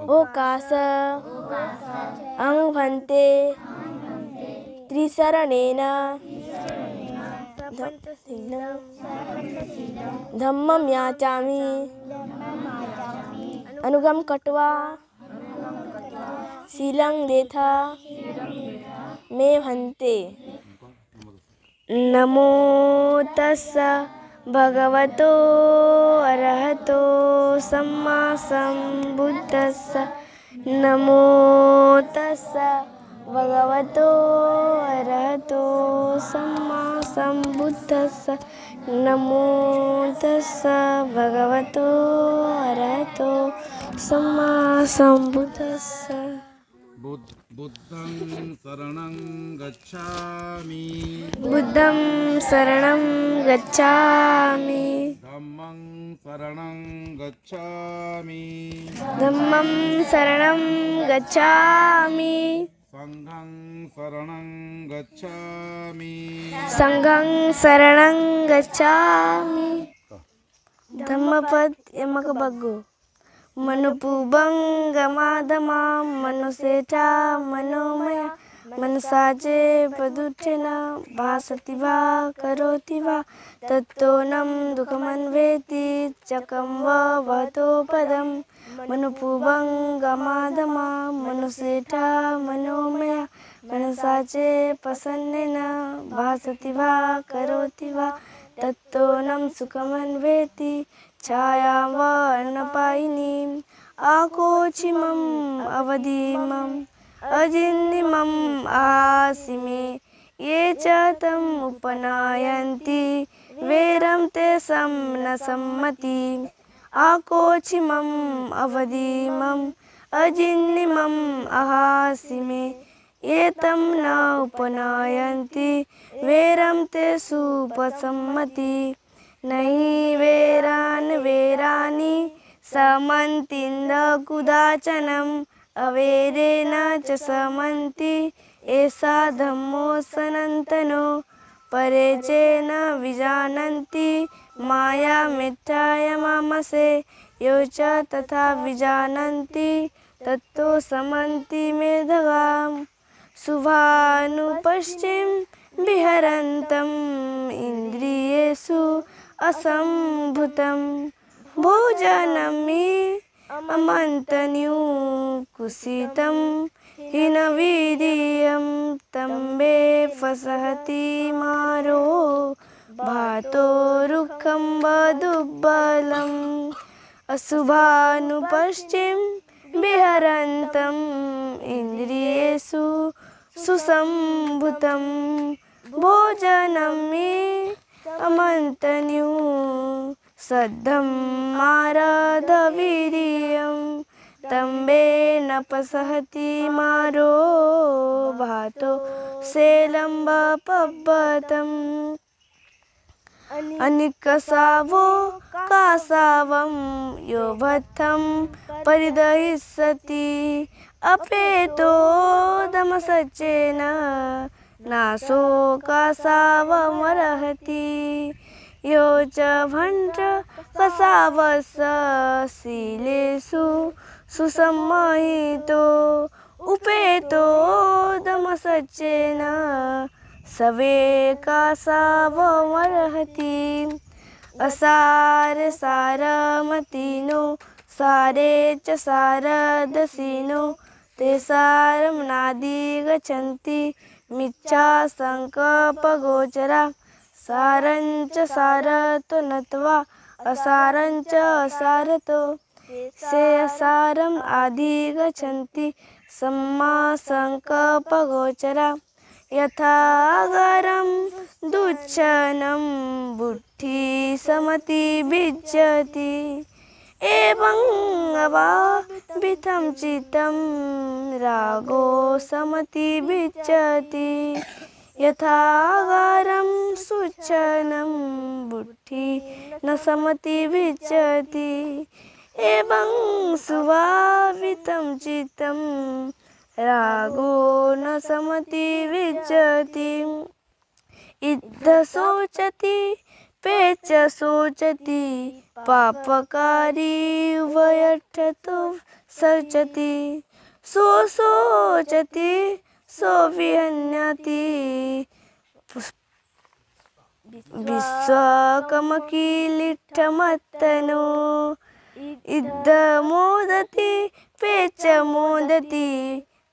ओकास अं भन्ते त्रिशरणेन धम्मं याचामि अनुगम कट्वा शीलं देथा मे भन्ते। नमो तस्स भगवतो अरहतो सम्मा सम्बुद्धस्स। नमो तस्स भगवतो अरहतो सम्मा सम्बुद्धस्स। नमो तस्स भगवतो अरहतो सम्मा सम्बुद्धस्स। बुद्धं शरणं गच्छामि बुद्धं शरणं गच्छामि धम्मं शरणं गच्छामि धम्मं शरणं गच्छामि संघं शरणं गच्छामि संघं शरणं गच्छामि। धम्मपद यमक बग्गो मनुपुबंगमाधमा मनुसेठा मनोमय मनसाचे पदुठेन भासति वा करोति वा तत्तोनं दुःखमन्वेति चकं वा वहतो पदं। मनुपुबंगमाधमा मनुसेठा मनोमय मनसाचे प्रसन्नेन भासति वा करोति वा तत्तोनं सुखमन्वेति छायां वा अन्नपायिनीं आकोचिमम् अवधिमम् अजिन्निमम् आसिमे ये च तम् उपनायन्ति वेरं तेषां न सम्मति। आकोचिमम् अवधिमम् अजिन्निमम् आहासिमे ये तं न उपनायन्ति वेरं तेषु उपसम्मति। नहि वेरानि समन्तिन्द कुदाचनम् अवेरेण च समन्ति एषा धम्मो सनातनो परे च न विजानन्ति माया मिथ्यायमामसे यो च तथा विजानन्ति तत्तो समन्ति मेधगाम्। शुभानुपश्चिम विहरन्तम् इन्द्रियेषु असम्भूतं भोजनं हि अमन्तन्यु कुसितं हीनवीर्यं तम्बे फसहति मारो भातो रुखं वदुब्बलम्। अशुभानुपश्चिम विहरन्तम् इन्द्रियेषु सुसम्भूतं भोजनं हि अमन्तन्यु सद्धं मारधवीर्यं तम्बे न पसहति मारो भातो सेलम्बपब्बतम्। अनिकसावो कासावं यो भत्थं परिदहिष्यति अपेतो दमसच्चेन नासो कासावमर्हति। यो च भण्ट कसावस्य शीलेषु सुसम्मोहितो उपेतो दमसच्चेन सवे कासावमर्हति। असारसारमतिनो सारे च सारदसिनो ते सारमनादिगच्छन्ति मिच्छा संकल्पगोचरा। सारञ्च सारतो नत्वा असारञ्च असारतो से असारम् अधिगच्छन्ति सम्मा संकल्पगोचरा। यथागरं दुच्छनं बुद्धि समति विज्जति एवं अभावितं चित्तं रागो समति विज्जति। यथागरं सुच्छनं बुद्धि न समति विज्जति एवं सुभावितं चित्तं रागो न समति विज्जति। इद्ध शोचति पेच शोचति पापकारी उभयठतो शोचति सो शोचति सो विहन्यति विश्वकमकीलिठमत्तनो इद्ध मोदति पेच मोदति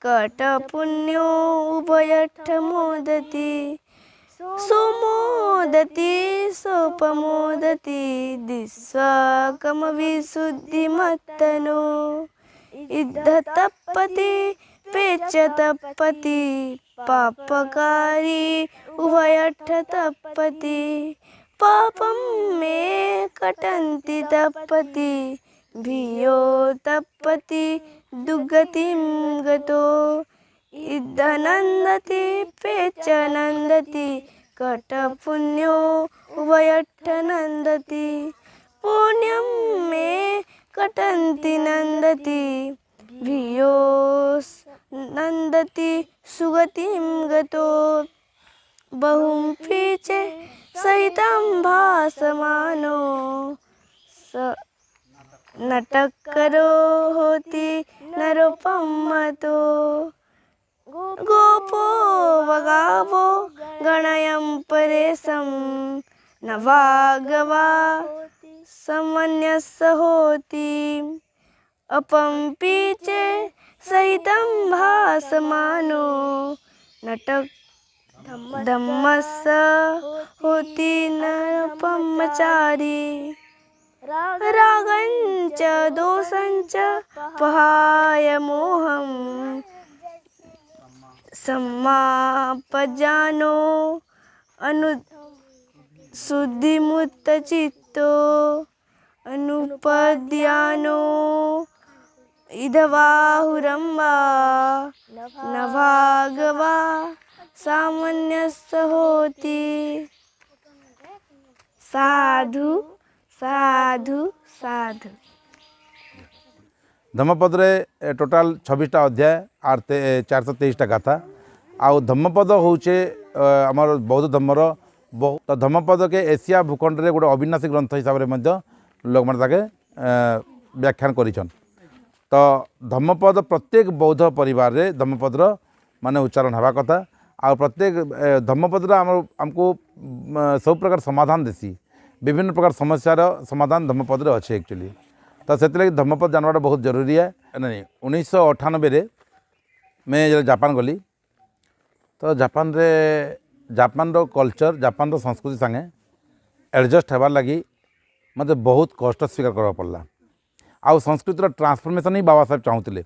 कटपुण्यो उभयठ मोदति सोमोदति सोपमोदति दिस्वाकमविशुद्धिमत्तनो इद्ध तप्पति पेच तप्पति पापकारी उभयठ तप्पति पापं मे कटन्ति तप्पति भियो तप्पति दुर्गतिं गतो इद्धनन्दति पेच नन्दति कटपुण्यो उभयठ नन्दति पुण्यं मे कटन्ति नन्दति भियो नन्दति सुगतिं गतो बहुं पीचे सहितं भासमानो स नटकरो होति नरोपमतो गोपो वगावो गणयं परेशं नवागवा समन्यस्य होति अपं पीचे सहितं भासमानो नटक धम्मस्य होति नरपमचारी रागञ्च दोषञ्च पहाय मोहं सम्मापजानो अनुशुद्धिमुत्तचित्तो अनुपद्यानो इदवाहुरम्बा नभागवा सामान्यस्य होति साधु साधु साधु। धम्मपद टोटाल 26टा अध्याय आर 423टा गाथा आउ धम्मपद होचे आमर बौद्ध धर्मर तो धम्मपद के एशिया भूखंड रे गोटे अविनाशी ग्रंथ हिसाब से लोक मैंने ताके व्याख्यान करिछन। तो धम्मपद प्रत्येक बौद्ध परिवार रे धम्मपदर माने उच्चारण हवा कथा आ प्रत्येक धम्मपद आमको सब प्रकार समाधान देसी विभिन्न प्रकार समस्यार समाधान धम्मपद अच्छे एक्चुअली। तो से धम्मपद जानवाटा बहुत जरूरी है। नहीं 1998 में जब जापान गली तो जापान रो कल्चर जापान रो संस्कृति संगे एडजस्ट होबार लगी मत बहुत कष्ट स्वीकार करवा पड़ला। आउ संस्कृतिर ट्रांसफॉर्मेशन ही बाबा साहेब चाहूले।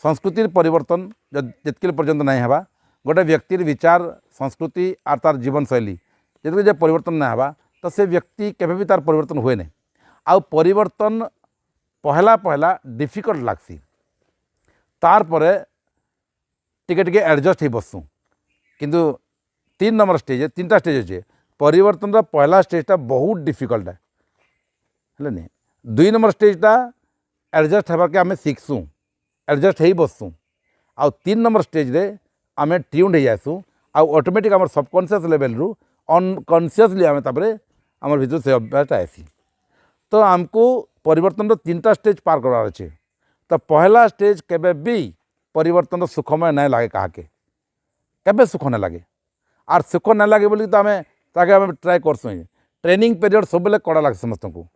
संस्कृतिर परिवर्तन जितके पर्यंत नहीं हवा गोटे व्यक्तिर विचार संस्कृति आर तार जीवन शैली जितके परिवर्तन नहीं हवा तो से व्यक्ति केबे भी तार परिवर्तन हुए नहीं। आउ परिवर्तन पहला पहला डिफिकल्ट लागसी तार परे टिके टिके एडजस्ट ही बसू किंतु 3 नंबर स्टेज 3टा स्टेज अच्छे परिवर्तन पहला स्टेजटा बहुत डिफिकल्ट है नहीं 2 नंबर स्टेजटा एडजस्ट होबार के आम शिखसु एडजस्ट हो बसू आउ 3 नंबर स्टेज रे आम ट्यून्ड हो जासु आउ ऑटोमेटिक आम सबकॉन्शियस लेवल रु अनकॉन्शियसली आम आम भर से अभ्यासटा आसी। तो आमको परिवर्तन 3टा स्टेज पार करार अच्छे। तो पहला स्टेज केबे भी परिवर्तन सुखमय नहीं लगे क्या केबे सुख नहीं लगे आर सुख नहीं लगे बोली तो आम ट्राए करसु। ट्रेनिंग पीरियड सब कड़ा लगे समस्त को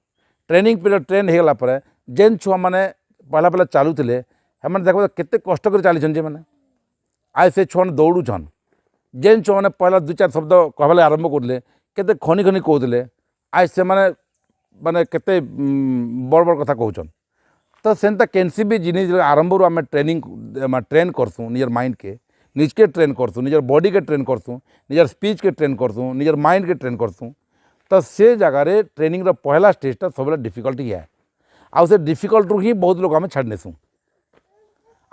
ट्रेनिंग पीरियड ट्रेन हो गला जेन छुआ मैंने पहला पहला चलुले हेମାନେ देखो केते कष्ट कर चली मैंने आज से छुआ दौड़ुछन जेन छुआ मैंने पहला 2-4 शब्द कहले आरंभ करले केते खनि खनि कहते आज से माने केते बड़ बड़ कथा कहछन। तो सेंता कैंसी भी जिनिस आरंभ रू आम ट्रेन करसुँ निजर माइंड के निज के ट्रेन करसुँ निजर बॉडी के ट्रेन करसुँ निजर स्पीच के ट्रेन करसुँ निजर माइंड के ट्रेन करसुँ। तो से जगार ट्रेनिंग रो पहला स्टेजटा सब डिफिकल्ट ही है आउ से डिफिकल्ट रू ही बहुत लोग आम छाड़नेसुँ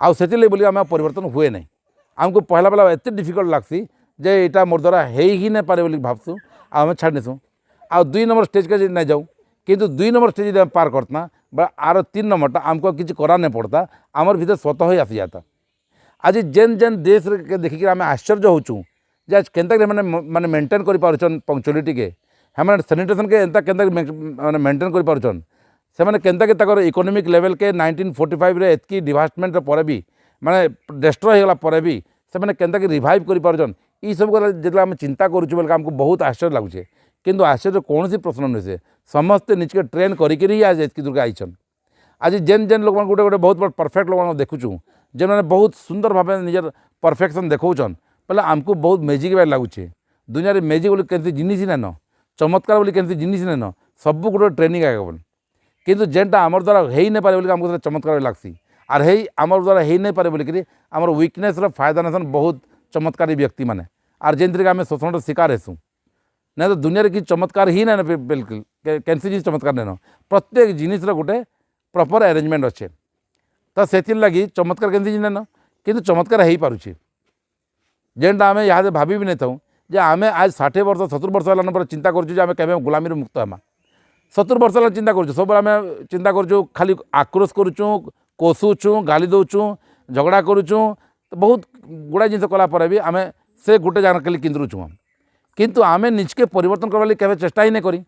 आउ से बोली आम परिवर्तन हुए नहीं आमको पहला पहला एत डिफिकल्ट लगसी जे यहाँ मोर द्वारा ही नहीं पारे बोली भावसुँ आम छाड़नेसुँ आउ 2 नंबर स्टेज के नहीं जाऊँ किंतु 2 नंबर स्टेज जब पार करता बा आर 3 नंबरटा आमको किसी करा नहीं पड़ता आमर भीतर स्वतः ही आसी जाता। आज जेन जेन देश के देखिक आम आश्चर्य होचुँ जे आज केन्ता माने मेंटेन कर पारुछन पंक्चुअलिटी के हमें सैनिटेशन के एंता केंता माने मेंटेन कर पारुछन से माने केंता के तकर इकोनॉमिक लेवल के 1945 रे एतकी डिवास्टमेंट पर भी माने डिस्ट्रॉय होला पर भी से माने केंता के रिवाइव कर पारुछन ई सब को जेतला हम चिंता करूछु बेल हमको बहुत आश्चर्य लागुछे किंतु आश्चर्य कौन सी प्रश्न नुहे से समस्ते निजके ट्रेन करिक ही आज एतकी दुर्गा आइछन आज जेन जेन लोक गोटे गोटे बहुत बड़ परफेक्ट लोक देखुछु जेन मैंने बहुत सुंदर भाव निजर परफेक्शन देखौछन बोले आमको बहुत मैजिक बार लगुचे दुनिया रे मैजिक बोली केमती जिनिस नाइन चमत्कार बोली केमती जिनिस नाइन सब गोटे ट्रेनिंग आगे किंतु जेनटा आमर द्वारा हो नहीं पारे बोली आमको चमत्कार लगसी आर हे आमर द्वारा हो नहीं पारे बोलिकी आमर वीकनेस फायदा नेसन बहुत चमत्कारी व्यक्ति मैंने आर जेनथि आम शोषण शिकार हेसुँ ना तो दुनिया रे कि चमत्कार ही ना बिल्कुल कैंसी जिन चमत्कार नाइन प्रत्येक जिनिस गोटे प्रॉपर अरेंजमेंट अच्छे तो से लगी चमत्कार केमती जिन नाइन किंतु चमत्कार हो पारुछे जेनटा आम यहाँ भाभी भी नहीं था जे आम आज 60 वर्ष 70 वर्ष है चिंता करें गुलामी मुक्त हाँ 70 वर्ष है चिंता करूँ सब आम चिंता करूँ खाली आक्रोश करुँ कोशुचु गाली दौचु झगड़ा करुँ तो बहुत गुड़ा जिन कलापर भी आम से गोटे जगह खाली किंदुचु हम किंतु आम निजके परिवर्तन करवा केवे चेष्टा ही नहीं करी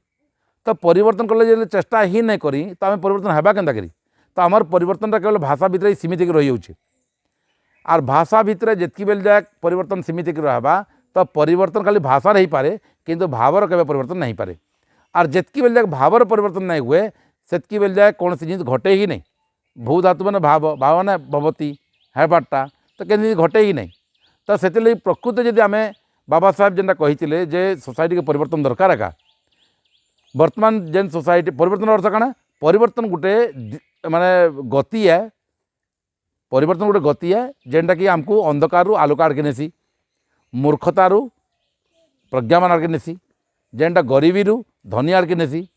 तो परिवर्तन कले चेष्टा ही नहीं करी तो आम परिवर्तन होगा केन्ता करी तो आमर परिवर्तनटा केवल भाषा भितर ही सीमित हो रही होची आर भाषा भितर जितकी बेल जाए परिवर्तन सीमित रहा तो परिवर्तन खाली भाषा ही पारे किंतु भावर केवे परिवर्तन नहीं पारे आर जितकी बेल जाए भावर परिवर्तन नहीं हुए सेतकी बेल जाए कौन सी जिन घटे ही नहीं भू धातु मैंने भाव भाव ना भवती है बार्टा तो कहीं घटे ही नहीं तो से प्रकृत जदि आम बाबा साहेब जेनटा कही जे सोसाइटी के परिवर्तन दरकार है बर्तमान जेन सोसाइटी परिवर्तन अर्थ काना परिवर्तन गोटे माने गति है परिवर्तन गोटे गति है जेनटा कि आमको अंधकार आलोक आड़के नेसी मूर्खतारू प्रज्ञामान आड़के नेसी जेनटा गरीबी धनी आड़के नेसी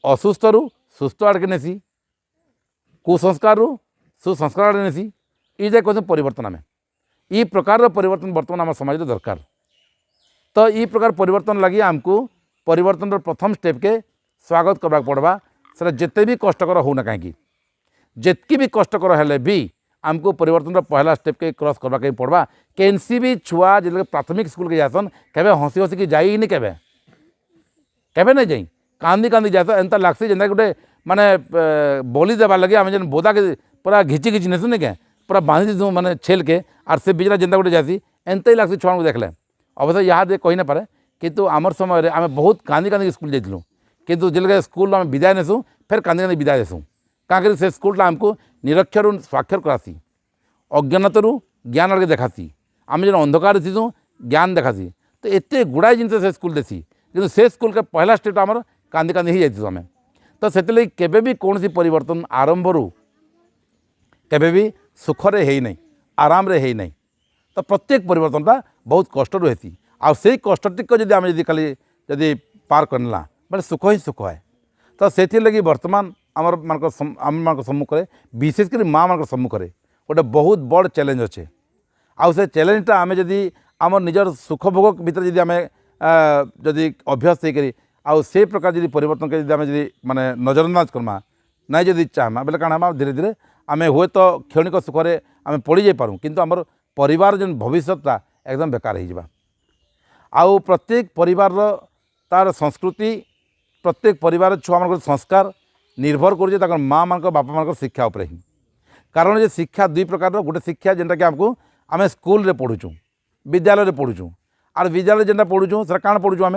असुस्थरू सुस्थ आड़के नेसी कुसंस्कार सुसंस्कार आड़के नेसी ये जाए कहते परिवर्तन आम ई प्रकार परिवर्तन बर्तमान आम समाज दरकार तो ई प्रकार परिवर्तन लगी आमको परिवर्तन प्रथम स्टेप के स्वागत करवा पड़वा से जिते भी कष्टकर होना कहीं जितकी भी कष्टकर हेले भी आमको परिवर्तन पहला स्टेप के क्रॉस करवा के पड़वा केनसी भी छुआ जो प्राथमिक स्कूल के जासन केवे हसी हसी की जाई नहीं केवे केवे नहीं जाई कांदी कांदी जाता एंता लागसी जेनता गोटे माने बोली देवा लगे आम जेन बोदा के पूरा घिची घिची नेसु नहीं क्या पूरा बांधी दूँ माने छेल के आर से बिजला जेनता गोटे जासी एंता ही लागसी छुआ को देखले अवश्य यहाँ दे कही ना पारे किंतु आमर समय आम बहुत कांदी कांदी स्कूल जाइलु किंतु जिले स्कूल आम विदाय नेसु फिर कांदी कांदी विदाय देसुँ क्या से स्कूलटा आमको निरक्षर स्वाक्षर करासी अज्ञानतरू ज्ञान आगे देखासी आम जो अंधकार थी ज्ञान देखासी तो एत गुड़ाए जिन से स्कूल देसी कि से स्कूल के पहला स्टेप आम कांदी कांदी ही जाइए आम तो से केबे भी कौन परिवर्तन आरंभ रू केबे भी सुखरे है नहीं आराम रे है नहीं तो प्रत्येक परिवर्तनटा बहुत कष्ट हेसी आ से कष्टिक जब आम जी खाली जदि पार करना मैंने सुख ही सुख है तो से लगी बर्तमान आमर मान सम्मुखें विशेषकर माँ मान सम्मुखें गोटे बहुत बड़ चैलेंज अच्छे आउ से चैलेंजटा आम जदि आम निजर सुख भोग भितर जदि आम जदि अभ्यास होकर आउ से प्रकार जदि परिवर्तन कर आम जदि माने नजरअंदाज करमा ना जदि चाहमा बेले काण हम धीरे धीरे आम हुए तो क्षणिक सुखरे आम पड़ी जाई पारूँ किंतु आमर परिवार जो भविष्यटा एकदम बेकार हो जावा आउ प्रत्येक परिवार तार संस्कृति प्रत्येक परिवार छुआ मान संस्कार निर्भर कर माँ मान बापा मान शिक्षा उपर ही कारण जे शिक्षा दुई प्रकार गोटे शिक्षा जेनटा कि आमको आम स्कूल रे पढ़ुचु विद्यालय पढ़ुचु आर विद्यालय जेनटा पढ़ुचु से काण पढ़ुचु आम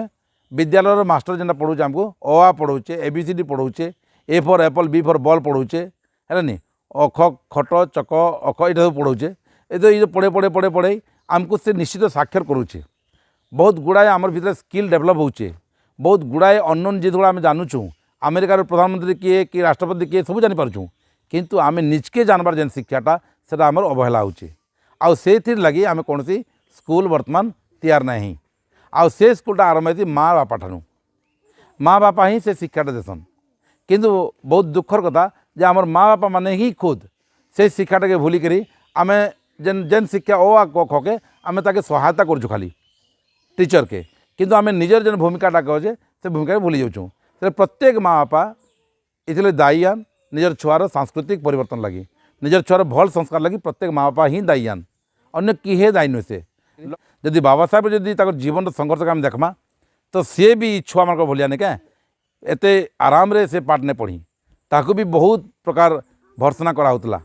विद्यालय मास्टर जेनटा पढ़ुचे आमको अ आ पढ़ौचे ABCD पढ़ौचे A for apple B for ball पढ़ौचे है नी अख खट चक अख ये सब पढ़ौचे ये पढ़े पढ़े पढ़े पढ़े आमको से निश्चित साक्षर करुचे बहुत गुड़ाए आमर भीतर स्किल डेभलप होचे बहुत गुड़ाए अननोन जिन गुड़ा आम जानूँ अमेरिकार प्रधानमंत्री किए कि राष्ट्रपति किए सब जानीपार्छूँ किंतु आम निजके जानबार जेन शिक्षाटा से आमर अवहेला होचे आउ से लगी आम कौन स्कूल बर्तमान तैयार नहीं आउ से स्कूलटा आरंभ होती माँ बापा ठानु माँ बापा ही से शिक्षाटा देसन किंतु बहुत दुखर कथा जे आमर माँ बापा माने ही खुद से शिक्षाटा के भूलिक आम जेन जेन शिक्षा ओ आ क ख के आम ताके सहायता करूँ खाली टीचर के किंतु आम निजर जेन भूमिकाटा कहे से भूमिका भूली जाऊँ से प्रत्येक माँ बापा इसलिए दायीआन निजर छुआर सांस्कृतिक परिवर्तन लगी निजर छुआर भल संस्कार लगी प्रत्येक माँ बापा ही दायीआन अन्य किए दायी नुहे से जदि बाबा साहेब जदि जीवन संघर्ष आम देखमा तो सी भी छुआ मान भलिया नहीं क्या एत आराम से पाठ नहीं पढ़ी ताकू भी बहुत प्रकार भर्सना कराला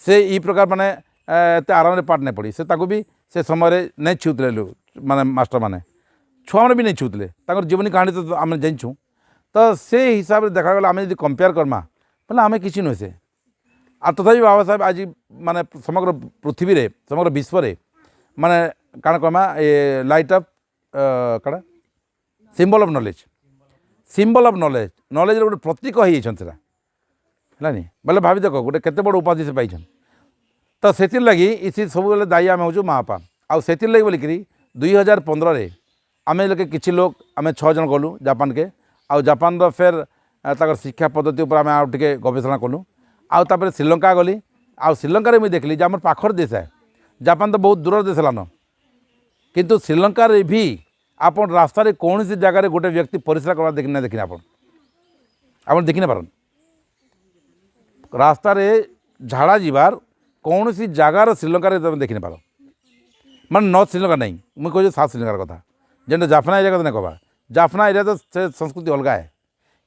से ई प्रकार माने एत आराम पाठ नहीं पढ़ी से ताकू भी से समय नहीं छुले माने मास्टर माने छुआ मैंने भी नहीं छुले जीवनी कहानी तो आम जानूँ तो से हिसाब से देखा गला आम जो कंपेयर करमा बोले आम कि नुहे से आ तथा बाबा साहेब आज माने समग्र पृथ्वी रे समग्र विश्व रे माने काण कहमा ए लाइट ऑफ कड़ा symbol of knowledge symbol of knowledge knowledge गोटे प्रतीक हो है बोले भाभी देख गोटे केते बड़ उपाधि से पाई तो से लगी इसी सब बेले दायी आम हूँ माँ बापा आउ से लगी बोलिकी 2015 आम लोग किसी लोग आम 6 जन गलु जापान के आउ जापान फेर ताकर शिक्षा पद्धति उपर आम आउ टे गवेषणा कलु आउ तापर श्रीलंका गली आउ श्रीलंका मुझे देखली आम पाखर देश है जापान तो बहुत दूर देश लान किंतु श्रीलंका भी आपन रास्तार कौन सी जगार गोटे व्यक्ति परिश्रा करवा देखना देखने आप देखी ना पारन रास्तार झाड़ा जीवार कौन सी जगार श्रीलंका तुम देखी पार मान नॉर्थ श्रीलंका नहीं मुझे कहूँ साउथ श्रीलंकार कथा जेन जाफना एरिया कथा नहीं कहवा जाफना एरिया तो से संस्कृति अलग है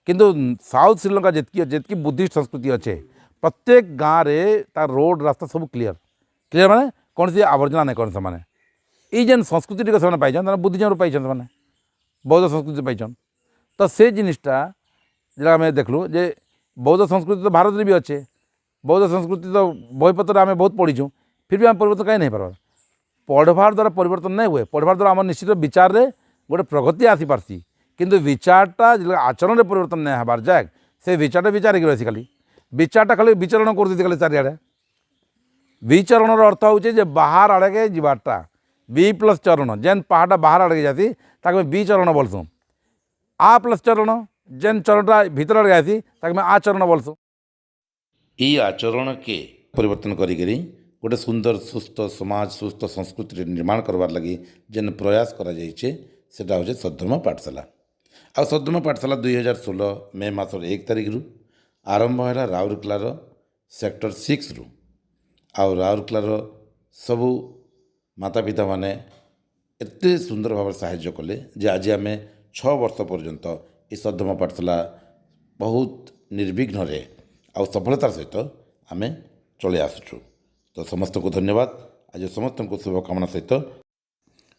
किंतु साउथ श्रीलंका जितकी बुद्धिस्ट संस्कृति अच्छे प्रत्येक गाँव में तार रोड रास्ता सब क्लीयर क्लीयर माने कौन सी आवर्जना नहीं कौन से ये जेन संस्कृति टी से पाई बुद्धिज्म पाई मैंने बौद्ध संस्कृति पाई तो से जिनटा जो आम देखलु जे बौद्ध संस्कृति तो भारत में भी अच्छे बौद्ध संस्कृति तो बहीपत्र आम बहुत पढ़ीचु फिर भी आम परिवर्तन कहीं नहीं पार पढ़वार द्वारा परिवर्तन नहीं हुए पढ़वार द्वारा आम निश्चित विचार रे गोटे प्रगति आसी पार्सी किंतु विचारटा आचरण में परिवर्तन नहीं हबार जाए से विचारटा विचार रही खाली विचारटा खाली विचरण कर खाली चारिआडे विचरण अर्थ हो बाहर आड़े के जीवारटा बी प्लस चरण जेन पहाड़ा बाहर आड़े जाती ताक बी चरण बोलसूँ आ प्लस चरण जेन चरणटा भीतर आड़े जाती ताक आ चरण बोलसूँ ये आचरण के परिवर्तन करी गोटे सुंदर सुस्थ समाज सुस्थ संस्कृति निर्माण करवार लगी जेन प्रयास करा जाइछे सेटा होचे सद्धर्म पाठशाला आ सद्धर्म पाठशाला 2016 मे मासर 1 तारिख रु आरंभ है राउरकेलार सेक्टर 6 रु आ राउरकेलार सबू माता पिता माने एते सुंदर भाव साहाय्य कले जे आज आम 6 वर्ष पर्यंत ये सद्धर्म पाठशाला बहुत निर्विघ्न रे आ सफलतार सहित आम चले आसुछु तो समस्त को धन्यवाद आज समस्त को शुभकामना सहित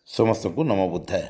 समस्त को नमो बुद्धाय।